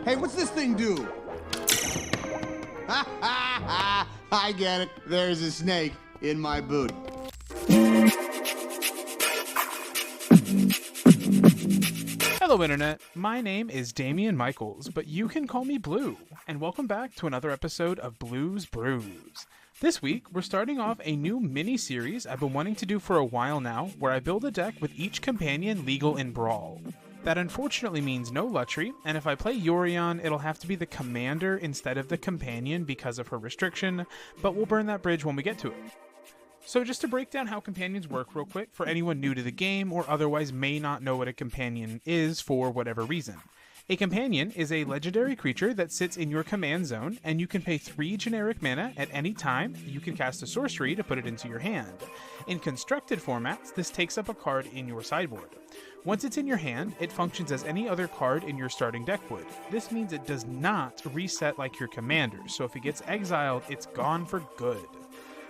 Hey, what's this thing do? Ha ha ha! I get it. There's a snake in my boot. Hello Internet, my name is Damian Michaels, but you can call me Blue, and welcome back to another episode of Blues Brews. This week, we're starting off a new mini-series I've been wanting to do for a while now, where I build a deck with each companion legal in Brawl. That unfortunately means no Lutri, and if I play Yorion, it'll have to be the commander instead of the companion because of her restriction, but we'll burn that bridge when we get to it. So just to break down how companions work real quick for anyone new to the game or otherwise may not know what a companion is for whatever reason. A companion is a legendary creature that sits in your command zone, and you can pay 3 generic mana at any time. You can cast a sorcery to put it into your hand. In constructed formats, this takes up a card in your sideboard. Once it's in your hand, it functions as any other card in your starting deck would. This means it does not reset like your commander, so if it gets exiled, it's gone for good.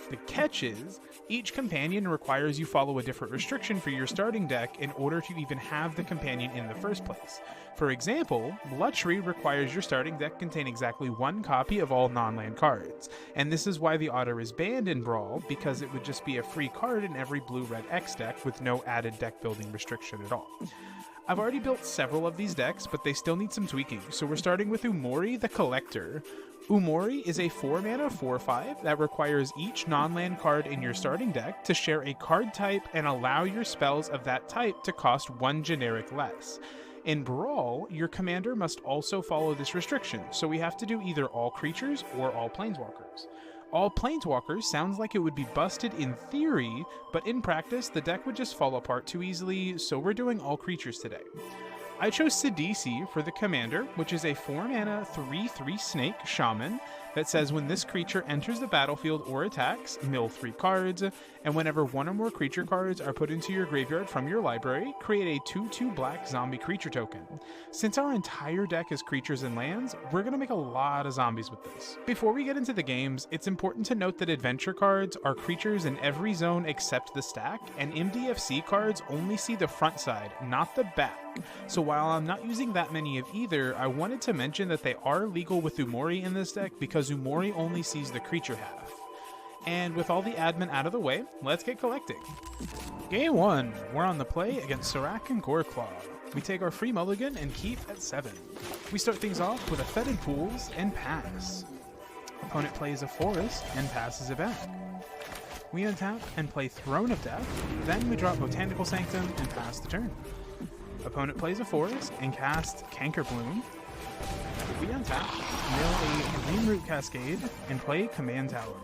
The catch is, each companion requires you follow a different restriction for your starting deck in order to even have the companion in the first place. For example, Lutri requires your starting deck contain exactly 1 copy of all non-land cards, and this is why the Otter is banned in Brawl, because it would just be a free card in every blue-red X deck with no added deck building restriction at all. I've already built several of these decks, but they still need some tweaking, so we're starting with Umori the Collector. Umori is a 4-mana 4/5 that requires each non-land card in your starting deck to share a card type and allow your spells of that type to cost 1 generic less. In Brawl, your commander must also follow this restriction, so we have to do either all creatures or all planeswalkers. All planeswalkers sounds like it would be busted in theory, but in practice the deck would just fall apart too easily, so we're doing all creatures today. I chose Sidisi for the commander, which is a 4-mana 3/3 snake shaman that says when this creature enters the battlefield or attacks, mill 3 cards, and whenever 1 or more creature cards are put into your graveyard from your library, create a 2/2 black zombie creature token. Since our entire deck is creatures and lands, we're going to make a lot of zombies with this. Before we get into the games, it's important to note that adventure cards are creatures in every zone except the stack, and MDFC cards only see the front side, not the back. So while I'm not using that many of either, I wanted to mention that they are legal with Umori in this deck because Umori only sees the creature half. And with all the admin out of the way, let's get collecting. Game 1, we're on the play against Serac and Goreclaw. We take our free mulligan and keep at 7. We start things off with a Fetid Pools and pass. Opponent plays a Forest and passes it back. We untap and play Throne of Death, then we drop Botanical Sanctum and pass the turn. Opponent plays a Forest and casts Cankerbloom. We untap, mill a Green Root Cascade, and play Command Tower.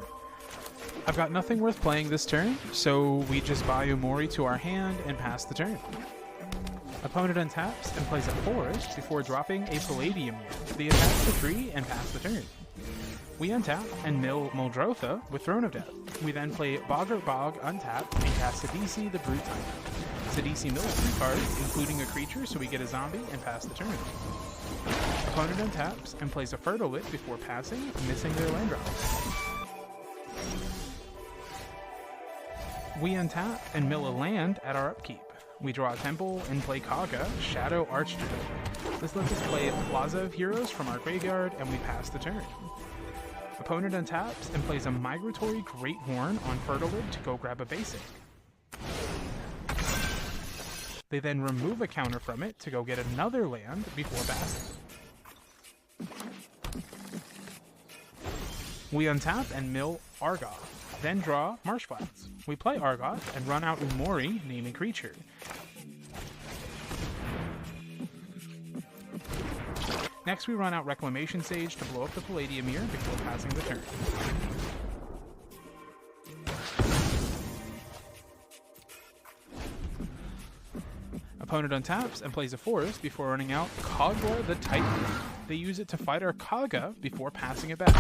I've got nothing worth playing this turn, so we just buy Umori to our hand and pass the turn. Opponent untaps and plays a Forest before dropping a Palladium Mirror. They attack the tree and pass the turn. We untap and mill Muldrotha with Throne of Death. We then play Boggart Bog untap and cast Sidisi the Brood Tyrant. Sidisi mills 3 cards, including a creature, so we get a zombie and pass the turn. Opponent untaps and plays a Fertile before passing, missing their land drops. We untap and mill a land at our upkeep. We draw a temple and play Kaga, Shadow Archdruid. This lets us play Plaza of Heroes from our graveyard and we pass the turn. Opponent untaps and plays a Migratory Great Horn on Fertilid to go grab a basic. They then remove a counter from it to go get another land before passing. We untap and mill Argoth, then draw Marshflats. We play Argoth and run out Umori, naming creature. Next we run out Reclamation Sage to blow up the Palladium Mirror before passing the turn. Opponent untaps and plays a Forest before running out Kogla the Titan. They use it to fight our Kaga before passing it back.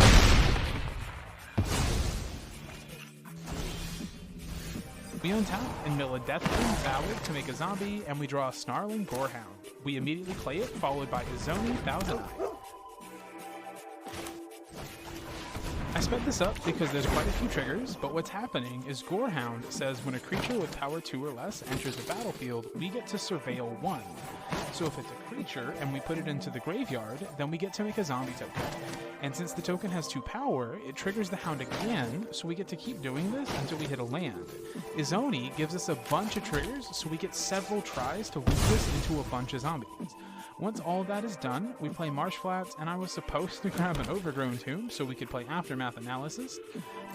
We untap and mill a Deathbloom Ballad to make a zombie, and we draw a Snarling Gorehound. We immediately play it, followed by Izoni Thousand Eye. I sped this up because there's quite a few triggers, but what's happening is Gorehound says when a creature with power 2 or less enters the battlefield, we get to surveil 1. So if it's a creature and we put it into the graveyard, then we get to make a zombie token. And since the token has 2 power, it triggers the Hound again, so we get to keep doing this until we hit a land. Izoni gives us a bunch of triggers, so we get several tries to loop this into a bunch of zombies. Once all of that is done, we play Marsh Flats, and I was supposed to grab an Overgrown Tomb so we could play Aftermath Analysis,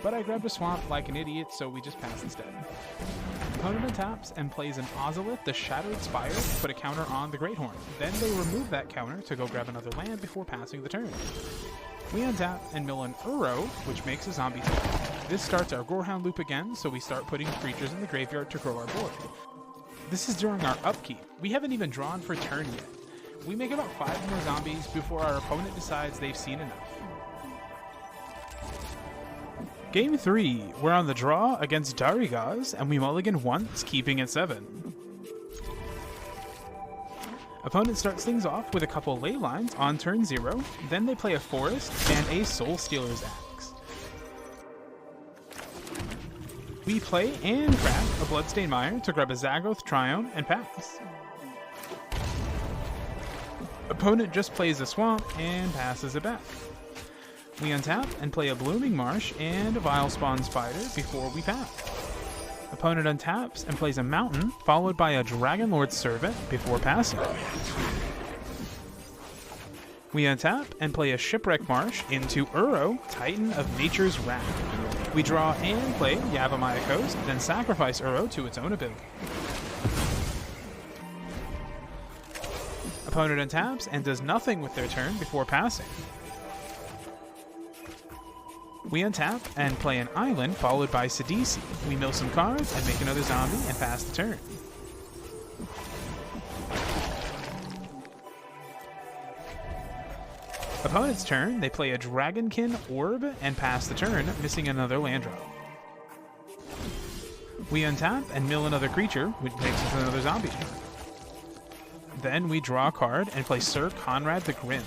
but I grabbed a Swamp like an idiot, so we just pass instead. Opponent taps and plays an Ozolith, the Shattered Spire, to put a counter on the Great Horn. Then they remove that counter to go grab another land before passing the turn. We untap and mill an Uro, which makes a zombie token. This starts our Gorehound loop again, so we start putting creatures in the graveyard to grow our board. This is during our upkeep. We haven't even drawn for turn yet. We make about 5 more zombies before our opponent decides they've seen enough. Game 3, we're on the draw against Darigaz, and we mulligan once, keeping at 7. Opponent starts things off with a couple ley lines on turn 0, then they play a forest and a Soul Stealer's Axe. We play and crack a Bloodstained Mire to grab a Zagoth Tryon and pass. Opponent just plays a Swamp and passes it back. We untap and play a Blooming Marsh and a Vilespawn Spider before we pass. Opponent untaps and plays a Mountain, followed by a Dragonlord Servant before passing. We untap and play a Shipwreck Marsh into Uro, Titan of Nature's Wrath. We draw and play Yavimaya Coast, then sacrifice Uro to its own ability. Opponent untaps and does nothing with their turn before passing. We untap and play an island followed by Sidisi. We mill some cards and make another zombie and pass the turn. Opponent's turn, they play a Dragonkin Orb and pass the turn, missing another land drop. We untap and mill another creature, which makes us another zombie. Then we draw a card and play Sir Conrad the Grim.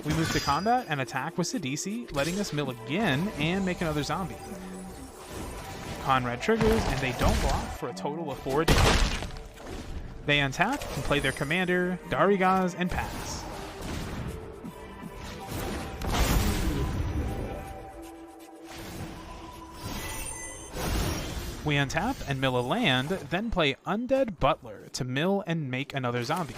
We move to combat and attack with Sidisi, letting us mill again and make another zombie. Conrad triggers and they don't block for a total of 4 damage. They untap and play their commander, Darigaz, and pass. We untap and mill a land, then play Undead Butler to mill and make another zombie.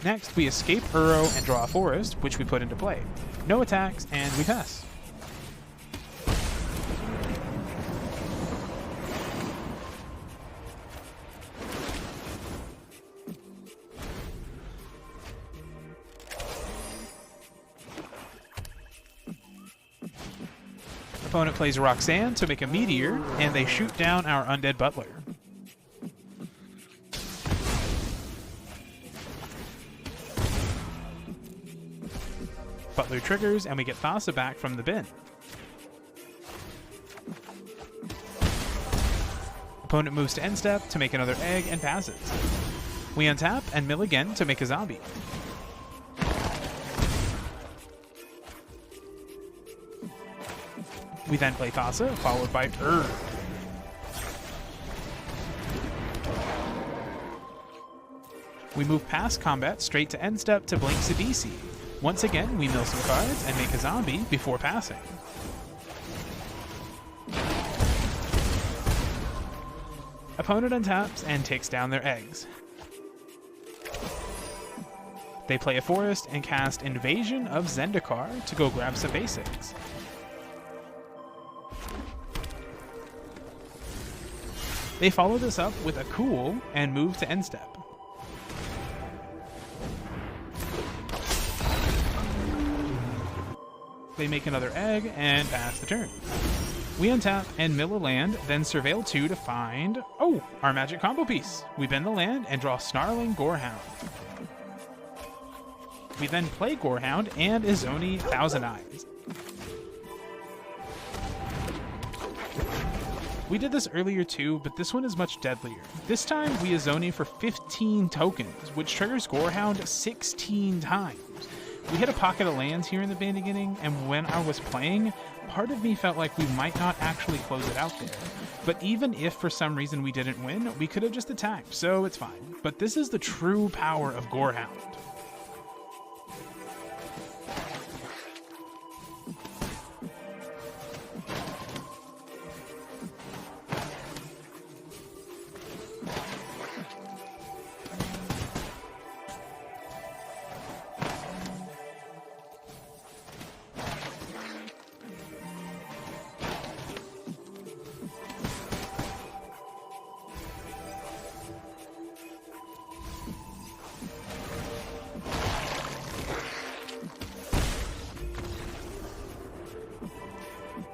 Next, we escape Uro and draw a forest, which we put into play. No attacks, and we pass. Opponent plays Roxanne to make a meteor, and they shoot down our Undead Butler. Butler triggers, and we get Thassa back from the bin. Opponent moves to end step to make another egg and passes. We untap and mill again to make a zombie. We then play Thassa, followed by Urd. We move past combat straight to end step to blink Sidisi. Once again, we mill some cards and make a zombie before passing. Opponent untaps and takes down their eggs. They play a forest and cast Invasion of Zendikar to go grab some basics. They follow this up with a Cool and move to end step. They make another egg and pass the turn. We untap and mill a land, then surveil 2 to find, our magic combo piece. We bend the land and draw Snarling Gorehound. We then play Gorehound and Izoni Thousand Eyes. We did this earlier too, but this one is much deadlier. This time we Azoni for 15 tokens, which triggers Gorehound 16 times. We hit a pocket of lands here in the beginning, and when I was playing, part of me felt like we might not actually close it out there. But even if for some reason we didn't win, we could have just attacked, so it's fine. But this is the true power of Gorehound.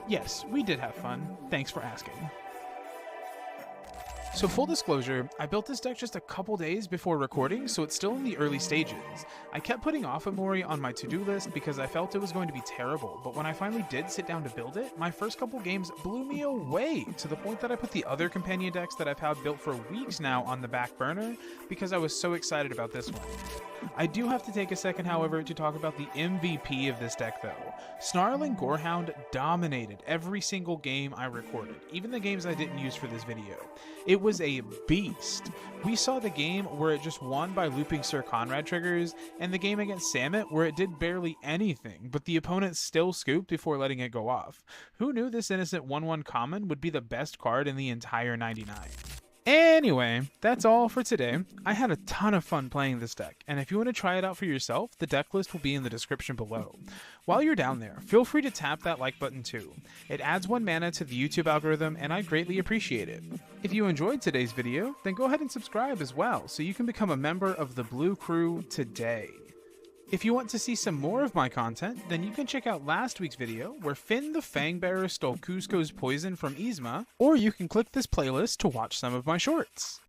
Yes, we did have fun. Thanks for asking. So full disclosure, I built this deck just a couple days before recording, so it's still in the early stages. I kept putting off Umori on my to-do list because I felt it was going to be terrible, but when I finally did sit down to build it, my first couple games blew me away, to the point that I put the other companion decks that I've had built for weeks now on the back burner because I was so excited about this one. I do have to take a second, however, to talk about the MVP of this deck though. Snarling Gorehound dominated every single game I recorded, even the games I didn't use for this video. It was a beast. We saw the game where it just won by looping Sir Conrad triggers, and the game against Samit where it did barely anything, but the opponent still scooped before letting it go off. Who knew this innocent 1/1 common would be the best card in the entire 99? Anyway, that's all for today. I had a ton of fun playing this deck, and if you want to try it out for yourself, the deck list will be in the description below. While you're down there, feel free to tap that like button too. It adds 1 mana to the YouTube algorithm, and I greatly appreciate it. If you enjoyed today's video, then go ahead and subscribe as well, so you can become a member of the Blue Crew today. If you want to see some more of my content, then you can check out last week's video where Finn the Fangbearer stole Cusco's poison from Yzma, or you can click this playlist to watch some of my shorts.